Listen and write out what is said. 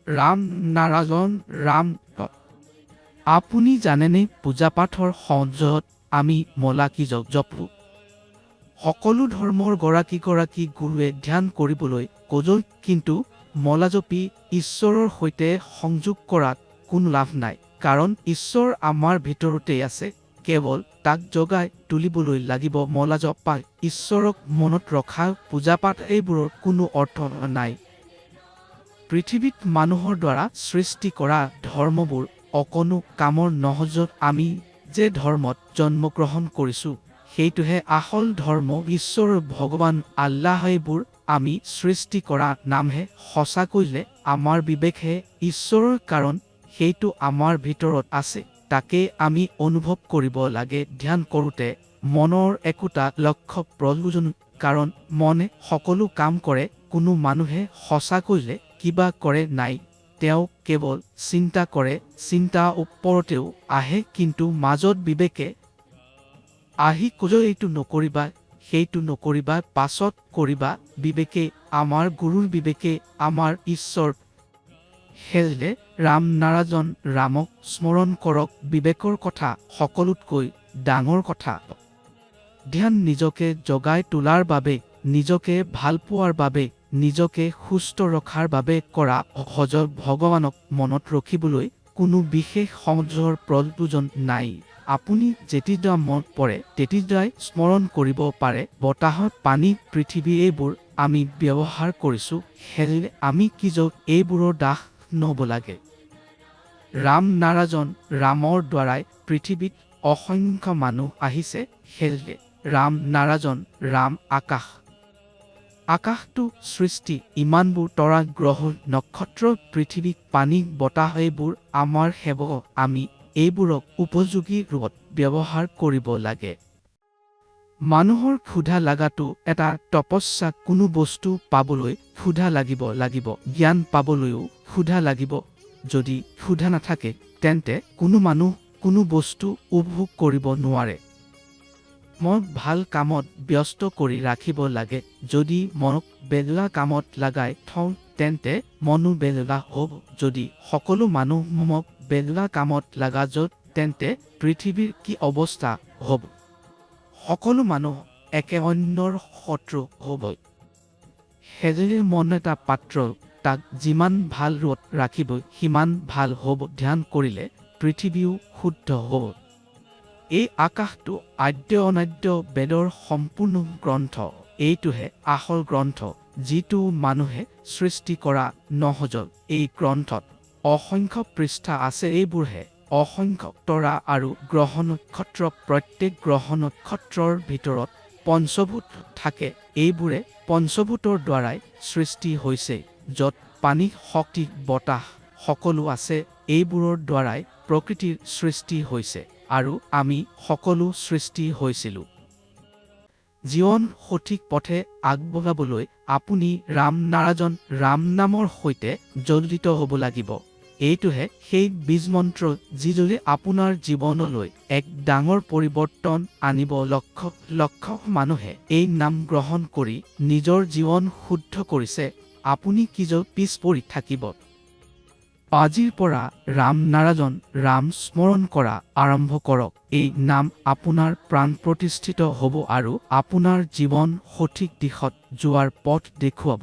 ৰাম নাৰায়ণ ৰাম। আপুনি জানেনে পূজা পাঠৰ সঞ্জত আমি মলা কি জপো? সকলো ধৰ্মৰ গৰাকী গুৰুৱে ধ্যান কৰিবলৈ কয়, কিন্তু মলা জপি ঈশ্বৰৰ সৈতে সংযোগ কৰাত কোনো লাভ নাই। কাৰণ ঈশ্বৰ আমাৰ ভিতৰতেই আছে, কেৱল তাক জগাই তুলিবলৈ লাগিব। মলা জপা, ঈশ্বৰক মনত ৰখা, পূজা পাঠ এইবোৰৰ কোনো অৰ্থ নাই। পৃথিৱীত মানুহৰ দ্বাৰা সৃষ্টি কৰা ধৰ্মবোৰ অকণো কামৰ নহয়। আমি যে ধৰ্মত জন্মগ্ৰহণ কৰিছোঁ সেইটোহে আচল ধৰ্ম, ঈশ্বৰ ভগৱান আল্লাহ। এইবোৰ আমি সৃষ্টি কৰা নামহে। সঁচাকৈয়ে আমাৰ বিবেকহে ঈশ্বৰৰ, কাৰণ সেইটো আমাৰ ভিতৰত আছে, তাকে আমি অনুভৱ কৰিব লাগে। ধ্যান কৰোঁতে মনৰ একোটা লক্ষ্য প্ৰয়োজন, কাৰণ মনে সকলো কাম কৰে। কোনো মানুহে সঁচাকৈয়ে কিবা কৰে নাই, তেওঁ কেৱল চিন্তা কৰে। চিন্তা ওপৰতেও আহে, কিন্তু মাজত বিবেকে আহি কয় এইটো নকৰিবা, সেইটো নকৰিবা, পাছত কৰিবা। বিবেকে আমাৰ গুৰু, বিবেকে আমাৰ ঈশ্বৰ। সেয়ে ৰাম নাৰায়ণ ৰামক স্মৰণ কৰক। বিবেকৰ কথা সকলোতকৈ ডাঙৰ কথা। ধ্যান নিজকে জগাই তোলাৰ বাবে, নিজকে ভাল পোৱাৰ বাবে, নিজকে সুস্থ ৰখাৰ বাবে কৰা। ভগৱানক মনত ৰাখিবলৈ কোনো বিশেষ সমাজৰ প্ৰয়োজন নাই। আপুনি যেতিয়া মন পৰে তেতিয়াই স্মৰণ কৰিব পাৰে। বতাহ, পানী, পৃথিৱী এইবোৰ আমি ব্যৱহাৰ কৰিছোঁ, সেয়ে আমি এইবোৰৰ দাস নহ'ব লাগে। ৰাম নাৰায়ণ ৰামৰ দ্বাৰাই পৃথিৱীত অসংখ্য মানুহ আহিছে, সেয়ে ৰাম নাৰায়ণ ৰাম। আকাশটো সৃষ্টি, ইমানবোৰ তৰা, গ্ৰহ, নক্ষত্ৰ, পৃথিৱী, পানী, বতাহ এইবোৰ আমাৰ সেৱক। আমি এইবোৰক উপযোগী ৰূপত ব্যৱহাৰ কৰিব লাগে। মানুহৰ ক্ষুধা লগাটো এটা তপস্যা। কোনো বস্তু পাবলৈ ক্ষুধা লাগিব, জ্ঞান পাবলৈও ক্ষুধা লাগিব। যদি ক্ষুধা নাথাকে তেন্তে কোনো মানুহ কোনো বস্তু উপভোগ কৰিব নোৱাৰে। মনক ভাল কামত ব্যস্ত কৰি ৰাখিব লাগে। যদি মনক বেলেগ কামত লগাই থওঁ তেন্তে মনো বেলেগ হ'ব। যদি সকলো মানুহ মনক বেলেগ কামত লগায় তেন্তে পৃথিৱীৰ কি অৱস্থা হ'ব? সকলো মানুহ একে অন্যৰ শত্ৰু হ'ব। সেয়ে মন এটা পাত্ৰ, তাক যিমান ভাল ৰূপত ৰাখিব সিমান ভাল হ'ব। ধ্যান কৰিলে পৃথিৱীও শুদ্ধ হ'ব। এই আকাশটো আদ্য অনাদ্য বেদৰ সম্পূৰ্ণ গ্ৰন্থ। এইটোহে আচল গ্ৰন্থ, যিটো মানুহে সৃষ্টি কৰা নহয়। এই গ্ৰন্থত অসংখ্য পৃষ্ঠা আছে। এইবোৰহে অসংখ্য তৰা আৰু গ্ৰহ নক্ষত্ৰ। প্ৰত্যেক গ্ৰহ নক্ষত্ৰৰ ভিতৰত পঞ্চভূত থাকে। এইবোৰে পঞ্চভূতৰ দ্বাৰাই সৃষ্টি হৈছে। য'ত পানী, শক্তি, বতাহ সকলো আছে, এইবোৰৰ দ্বাৰাই প্ৰকৃতিৰ সৃষ্টি হৈছে আৰু আমি সকলো সৃষ্টি হৈছিলোঁ। জীৱন সঠিক পথে আগবঢ়াবলৈ আপুনি ৰাম নাৰায়ণ ৰাম নামৰ সৈতে জড়িত হ'ব লাগিব। এইটোহে সেই বীজ মন্ত্ৰ, যিদৰে আপোনাৰ জীৱনলৈ এক ডাঙৰ পৰিৱৰ্তন আনিব। লক্ষ লক্ষ মানুহে এই নাম গ্ৰহণ কৰি নিজৰ জীৱন শুদ্ধ কৰিছে। আপুনি পিছ পৰি থাকিব? আজিৰ পৰা ৰাম নাৰায়ণ ৰাম স্মৰণ কৰা আৰম্ভ কৰক। এই নাম আপোনাৰ প্ৰাণ প্ৰতিষ্ঠিত হ'ব আৰু আপোনাৰ জীৱন সঠিক দিশত যোৱাৰ পথ দেখুৱাব।